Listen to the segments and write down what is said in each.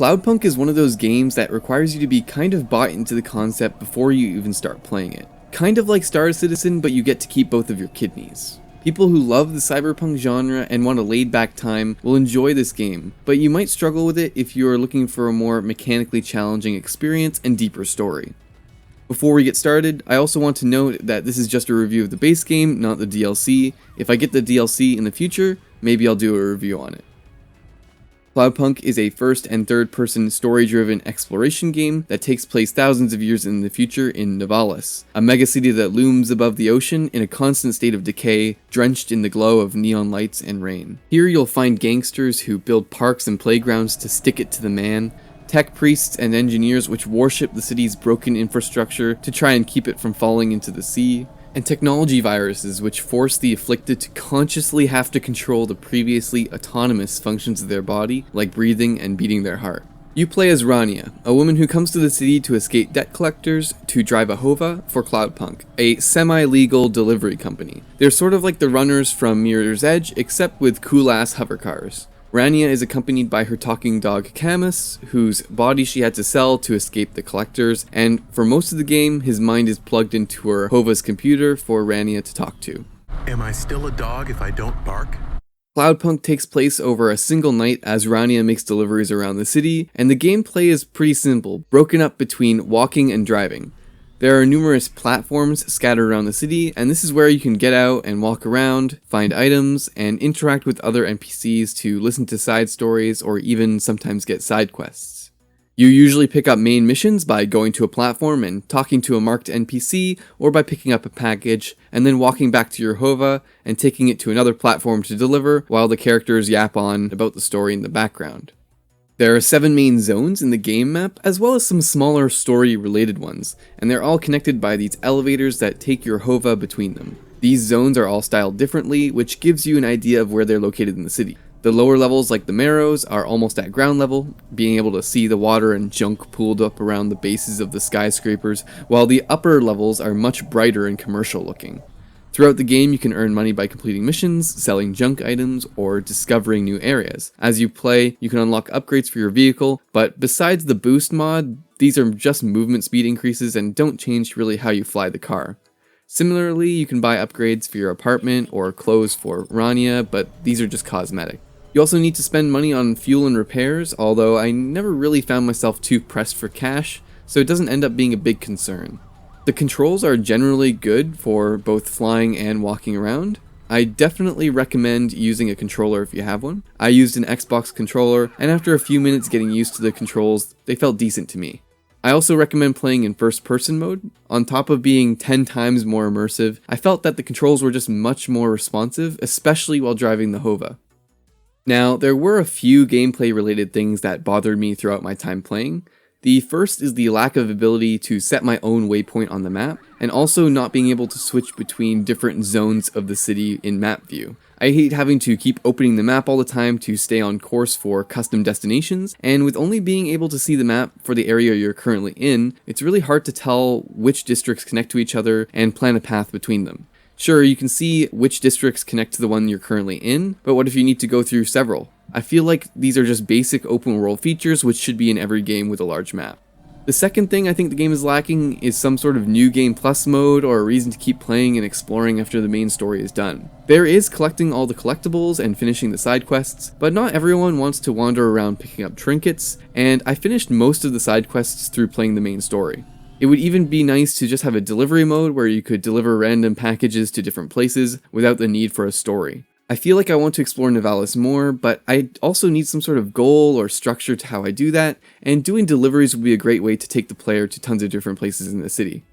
Cloudpunk is one of those games that requires you to be kind of bought into the concept before you even start playing it. Kind of like Star Citizen, but you get to keep both of your kidneys. People who love the cyberpunk genre and want a laid-back time will enjoy this game, but you might struggle with it if you are looking for a more mechanically challenging experience and deeper story. Before we get started, I also want to note that this is just a review of the base game, not the DLC. If I get the DLC in the future, maybe I'll do a review on it. Cloudpunk is a first and third person story-driven exploration game that takes place thousands of years in the future in Dyalla, a megacity that looms above the ocean in a constant state of decay, drenched in the glow of neon lights and rain. Here you'll find gangsters who build parks and playgrounds to stick it to the man, tech priests and engineers which worship the city's broken infrastructure to try and keep it from falling into the sea, and technology viruses which force the afflicted to consciously have to control the previously autonomous functions of their body, like breathing and beating their heart. You play as Rania, a woman who comes to the city to escape debt collectors to drive a Hova for Cloudpunk, a semi-legal delivery company. They're sort of like the runners from Mirror's Edge, except with cool-ass hovercars. Rania is accompanied by her talking dog Camus, whose body she had to sell to escape the collectors, and for most of the game, his mind is plugged into her Hova's computer for Rania to talk to. Am I still a dog if I don't bark? Cloudpunk takes place over a single night as Rania makes deliveries around the city, and the gameplay is pretty simple, broken up between walking and driving. There are numerous platforms scattered around the city, and this is where you can get out and walk around, find items, and interact with other NPCs to listen to side stories or even sometimes get side quests. You usually pick up main missions by going to a platform and talking to a marked NPC, or by picking up a package and then walking back to your Hova and taking it to another platform to deliver while the characters yap on about the story in the background. There are 7 main zones in the game map, as well as some smaller story-related ones, and they're all connected by these elevators that take your Hova between them. These zones are all styled differently, which gives you an idea of where they're located in the city. The lower levels, like the Marrows, are almost at ground level, being able to see the water and junk pooled up around the bases of the skyscrapers, while the upper levels are much brighter and commercial looking. Throughout the game, you can earn money by completing missions, selling junk items, or discovering new areas. As you play, you can unlock upgrades for your vehicle, but besides the boost mod, these are just movement speed increases and don't change really how you fly the car. Similarly, you can buy upgrades for your apartment or clothes for Rania, but these are just cosmetic. You also need to spend money on fuel and repairs, although I never really found myself too pressed for cash, so it doesn't end up being a big concern. The controls are generally good for both flying and walking around. I definitely recommend using a controller if you have one. I used an Xbox controller, and after a few minutes getting used to the controls, they felt decent to me. I also recommend playing in first-person mode. On top of being 10 times more immersive, I felt that the controls were just much more responsive, especially while driving the Hova. Now, there were a few gameplay-related things that bothered me throughout my time playing. The first is the lack of ability to set my own waypoint on the map, and also not being able to switch between different zones of the city in map view. I hate having to keep opening the map all the time to stay on course for custom destinations, and with only being able to see the map for the area you're currently in, it's really hard to tell which districts connect to each other and plan a path between them. Sure, you can see which districts connect to the one you're currently in, but what if you need to go through several? I feel like these are just basic open world features which should be in every game with a large map. The second thing I think the game is lacking is some sort of new game plus mode or a reason to keep playing and exploring after the main story is done. There is collecting all the collectibles and finishing the side quests, but not everyone wants to wander around picking up trinkets, and I finished most of the side quests through playing the main story. It would even be nice to just have a delivery mode where you could deliver random packages to different places without the need for a story. I feel like I want to explore Dyalla more, but I also need some sort of goal or structure to how I do that, and doing deliveries would be a great way to take the player to tons of different places in the city.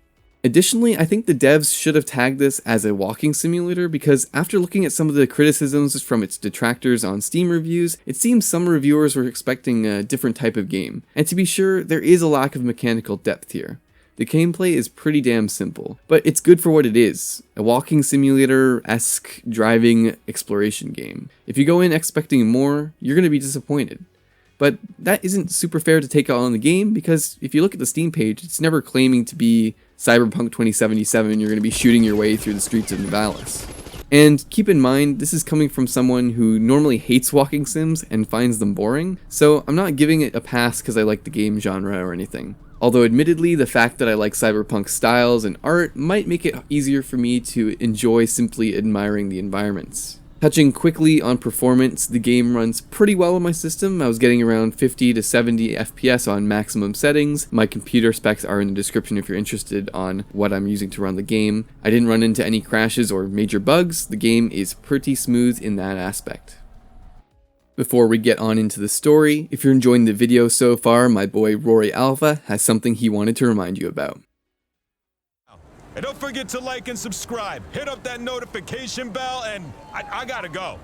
Additionally, I think the devs should have tagged this as a walking simulator because after looking at some of the criticisms from its detractors on Steam reviews, it seems some reviewers were expecting a different type of game. And to be sure, there is a lack of mechanical depth here. The gameplay is pretty damn simple, but it's good for what it is, a walking simulator-esque driving exploration game. If you go in expecting more, you're going to be disappointed. But that isn't super fair to take out on the game, because if you look at the Steam page, it's never claiming to be Cyberpunk 2077, you're going to be shooting your way through the streets of Dyalla. And keep in mind, this is coming from someone who normally hates walking sims and finds them boring, so I'm not giving it a pass because I like the game genre or anything. Although admittedly, the fact that I like cyberpunk styles and art might make it easier for me to enjoy simply admiring the environments. Touching quickly on performance, the game runs pretty well on my system. I was getting around 50 to 70 FPS on maximum settings. My computer specs are in the description if you're interested on what I'm using to run the game. I didn't run into any crashes or major bugs. The game is pretty smooth in that aspect. Before we get on into the story, if you're enjoying the video so far, my boy Rory Alpha has something he wanted to remind you about. And don't forget to like and subscribe. Hit up that notification bell, and I gotta go.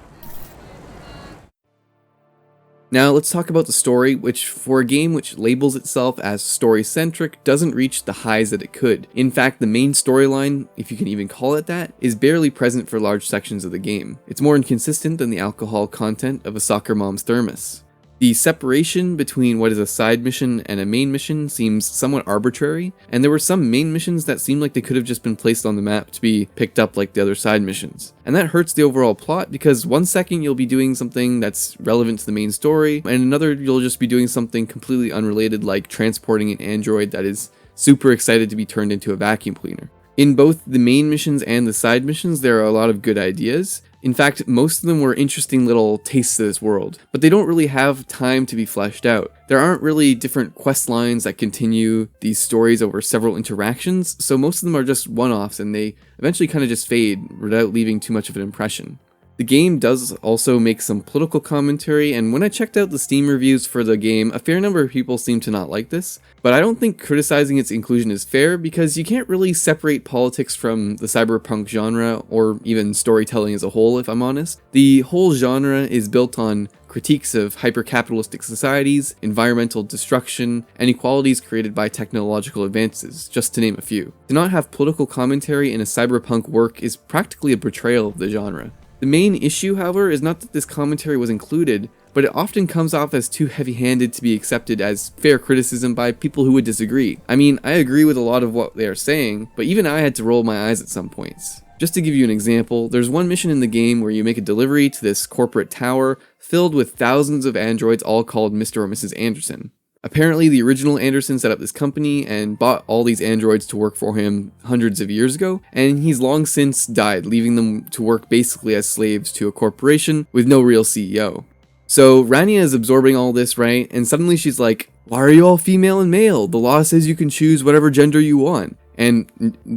Now let's talk about the story, which for a game which labels itself as story-centric doesn't reach the highs that it could. In fact, the main storyline, if you can even call it that, is barely present for large sections of the game. It's more inconsistent than the alcohol content of a soccer mom's thermos. The separation between what is a side mission and a main mission seems somewhat arbitrary, and there were some main missions that seemed like they could have just been placed on the map to be picked up like the other side missions. And that hurts the overall plot because one second you'll be doing something that's relevant to the main story, and another you'll just be doing something completely unrelated like transporting an android that is super excited to be turned into a vacuum cleaner. In both the main missions and the side missions, there are a lot of good ideas. In fact, most of them were interesting little tastes of this world, but they don't really have time to be fleshed out. There aren't really different quest lines that continue these stories over several interactions, so most of them are just one-offs and they eventually kind of just fade without leaving too much of an impression. The game does also make some political commentary, and when I checked out the Steam reviews for the game, a fair number of people seem to not like this, but I don't think criticizing its inclusion is fair because you can't really separate politics from the cyberpunk genre or even storytelling as a whole, if I'm honest. The whole genre is built on critiques of hyper-capitalistic societies, environmental destruction, and inequalities created by technological advances, just to name a few. To not have political commentary in a cyberpunk work is practically a betrayal of the genre. The main issue, however, is not that this commentary was included, but it often comes off as too heavy-handed to be accepted as fair criticism by people who would disagree. I mean, I agree with a lot of what they are saying, but even I had to roll my eyes at some points. Just to give you an example, there's one mission in the game where you make a delivery to this corporate tower filled with thousands of androids all called Mr. or Mrs. Anderson. Apparently, the original Anderson set up this company and bought all these androids to work for him hundreds of years ago, and he's long since died, leaving them to work basically as slaves to a corporation with no real CEO. So Rania is absorbing all this, right? And suddenly she's like, why are you all female and male? The law says you can choose whatever gender you want. And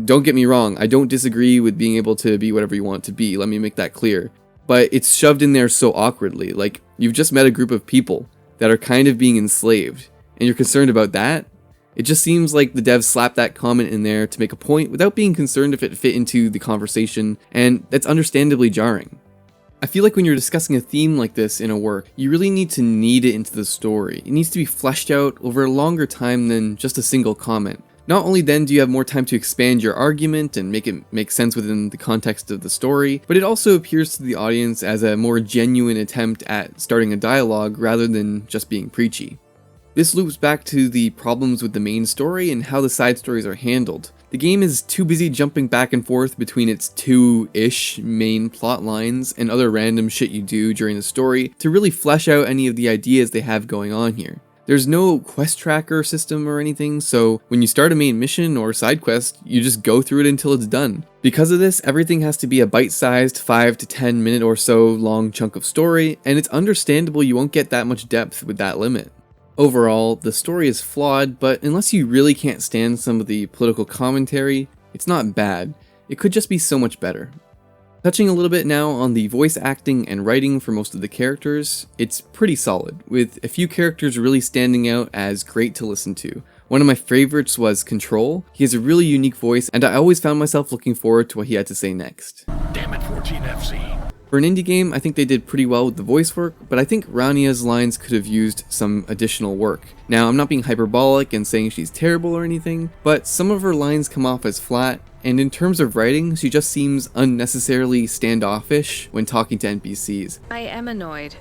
don't get me wrong, I don't disagree with being able to be whatever you want to be, let me make that clear. But it's shoved in there so awkwardly, like you've just met a group of people that are kind of being enslaved. And you're concerned about that? It just seems like the devs slapped that comment in there to make a point without being concerned if it fit into the conversation, and that's understandably jarring. I feel like when you're discussing a theme like this in a work, you really need to knead it into the story. It needs to be fleshed out over a longer time than just a single comment. Not only then do you have more time to expand your argument and make it make sense within the context of the story, but it also appears to the audience as a more genuine attempt at starting a dialogue rather than just being preachy. This loops back to the problems with the main story and how the side stories are handled. The game is too busy jumping back and forth between its two-ish main plot lines and other random shit you do during the story to really flesh out any of the ideas they have going on here. There's no quest tracker system or anything, so when you start a main mission or side quest, you just go through it until it's done. Because of this, everything has to be a bite-sized 5 to 10 minute or so long chunk of story, and it's understandable you won't get that much depth with that limit. Overall, the story is flawed, but unless you really can't stand some of the political commentary, it's not bad. It could just be so much better. Touching a little bit now on the voice acting and writing for most of the characters, it's pretty solid, with a few characters really standing out as great to listen to. One of my favorites was Control. He has a really unique voice, and I always found myself looking forward to what he had to say next. Damn it, 14FC. For an indie game, I think they did pretty well with the voice work, but I think Rania's lines could have used some additional work. Now, I'm not being hyperbolic and saying she's terrible or anything, but some of her lines come off as flat, and in terms of writing, she just seems unnecessarily standoffish when talking to NPCs. I am annoyed.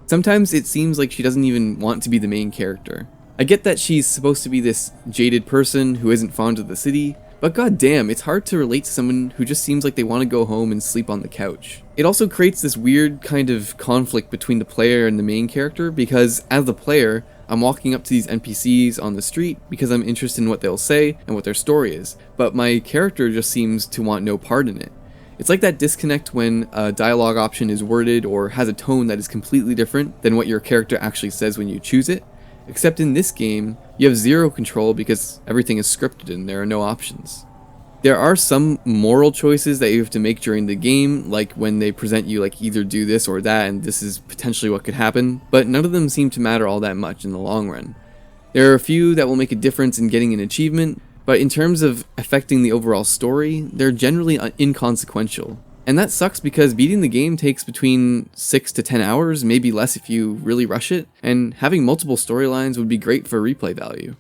Sometimes it seems like she doesn't even want to be the main character. I get that she's supposed to be this jaded person who isn't fond of the city, But goddamn, it's hard to relate to someone who just seems like they want to go home and sleep on the couch. It also creates this weird kind of conflict between the player and the main character, because as the player, I'm walking up to these NPCs on the street because I'm interested in what they'll say and what their story is, but my character just seems to want no part in it. It's like that disconnect when a dialogue option is worded or has a tone that is completely different than what your character actually says when you choose it. Except in this game, you have zero control because everything is scripted and there are no options. There are some moral choices that you have to make during the game, like when they present you like either do this or that and this is potentially what could happen, but none of them seem to matter all that much in the long run. There are a few that will make a difference in getting an achievement, but in terms of affecting the overall story, they're generally inconsequential. And that sucks because beating the game takes between 6 to 10 hours, maybe less if you really rush it, and having multiple storylines would be great for replay value.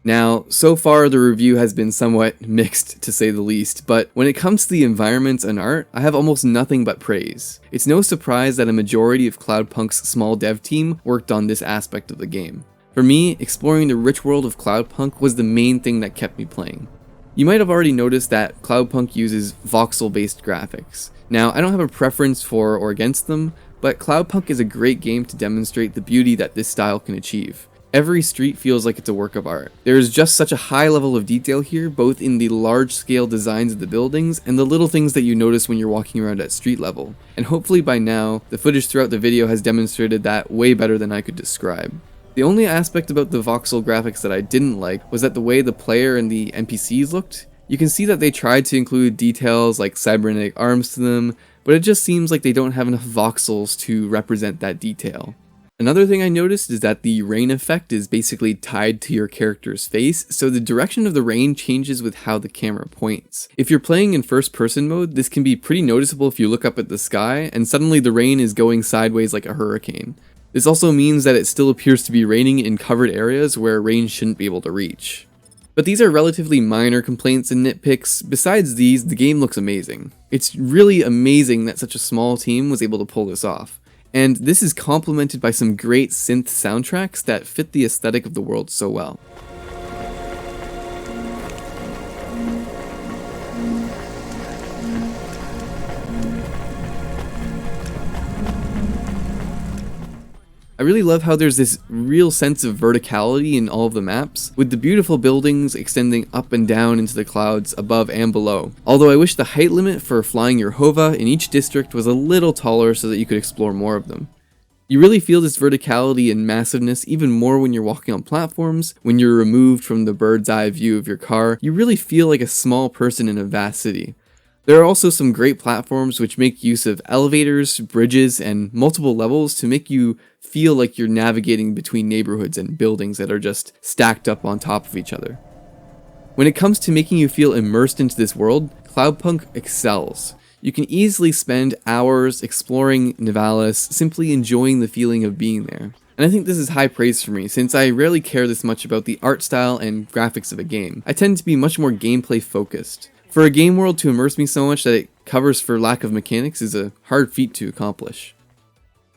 Now, so far the review has been somewhat mixed to say the least, but when it comes to the environments and art, I have almost nothing but praise. It's no surprise that a majority of Cloudpunk's small dev team worked on this aspect of the game. For me, exploring the rich world of Cloudpunk was the main thing that kept me playing. You might have already noticed that Cloudpunk uses voxel-based graphics. Now, I don't have a preference for or against them, but Cloudpunk is a great game to demonstrate the beauty that this style can achieve. Every street feels like it's a work of art. There is just such a high level of detail here, both in the large-scale designs of the buildings and the little things that you notice when you're walking around at street level. And hopefully by now, the footage throughout the video has demonstrated that way better than I could describe. The only aspect about the voxel graphics that I didn't like was that the way the player and the NPCs looked. You can see that they tried to include details like cybernetic arms to them, but it just seems like they don't have enough voxels to represent that detail. Another thing I noticed is that the rain effect is basically tied to your character's face, so the direction of the rain changes with how the camera points. If you're playing in first person mode, this can be pretty noticeable if you look up at the sky, and suddenly the rain is going sideways like a hurricane. This also means that it still appears to be raining in covered areas where rain shouldn't be able to reach. But these are relatively minor complaints and nitpicks. Besides these, the game looks amazing. It's really amazing that such a small team was able to pull this off. And this is complemented by some great synth soundtracks that fit the aesthetic of the world so well. I really love how there's this real sense of verticality in all of the maps, with the beautiful buildings extending up and down into the clouds above and below. Although I wish the height limit for flying your hova in each district was a little taller so that you could explore more of them. You really feel this verticality and massiveness even more when you're walking on platforms. When you're removed from the bird's eye view of your car, you really feel like a small person in a vast city. There are also some great platforms which make use of elevators, bridges, and multiple levels to make you feel like you're navigating between neighborhoods and buildings that are just stacked up on top of each other. When it comes to making you feel immersed into this world, Cloudpunk excels. You can easily spend hours exploring Nivalis, simply enjoying the feeling of being there. And I think this is high praise for me, since I rarely care this much about the art style and graphics of a game. I tend to be much more gameplay focused. For a game world to immerse me so much that it covers for lack of mechanics is a hard feat to accomplish.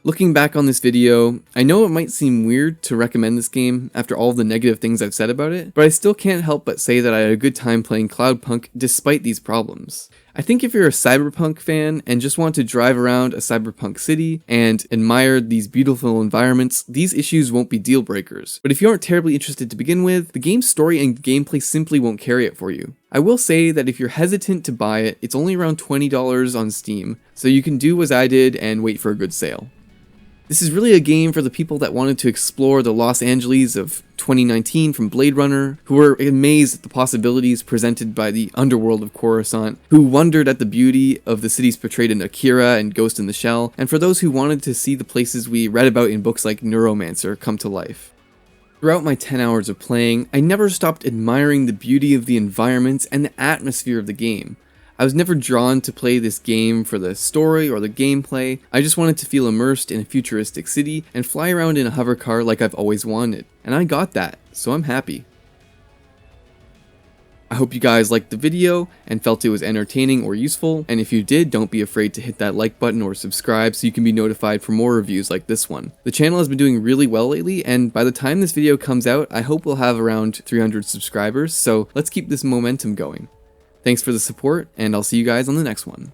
Looking back on this video, I know it might seem weird to recommend this game after all the negative things I've said about it, but I still can't help but say that I had a good time playing Cloudpunk despite these problems. I think if you're a cyberpunk fan and just want to drive around a cyberpunk city and admire these beautiful environments, these issues won't be deal breakers. But if you aren't terribly interested to begin with, the game's story and gameplay simply won't carry it for you. I will say that if you're hesitant to buy it, it's only around $20 on Steam, so you can do as I did and wait for a good sale. This is really a game for the people that wanted to explore the Los Angeles of 2019 from Blade Runner, who were amazed at the possibilities presented by the underworld of Coruscant, who wondered at the beauty of the cities portrayed in Akira and Ghost in the Shell, and for those who wanted to see the places we read about in books like Neuromancer come to life. Throughout my 10 hours of playing, I never stopped admiring the beauty of the environments and the atmosphere of the game. I was never drawn to play this game for the story or the gameplay. I just wanted to feel immersed in a futuristic city and fly around in a hovercar like I've always wanted. And I got that, so I'm happy. I hope you guys liked the video and felt it was entertaining or useful, and if you did, don't be afraid to hit that like button or subscribe so you can be notified for more reviews like this one. The channel has been doing really well lately, and by the time this video comes out, I hope we'll have around 300 subscribers, so let's keep this momentum going. Thanks for the support, and I'll see you guys on the next one.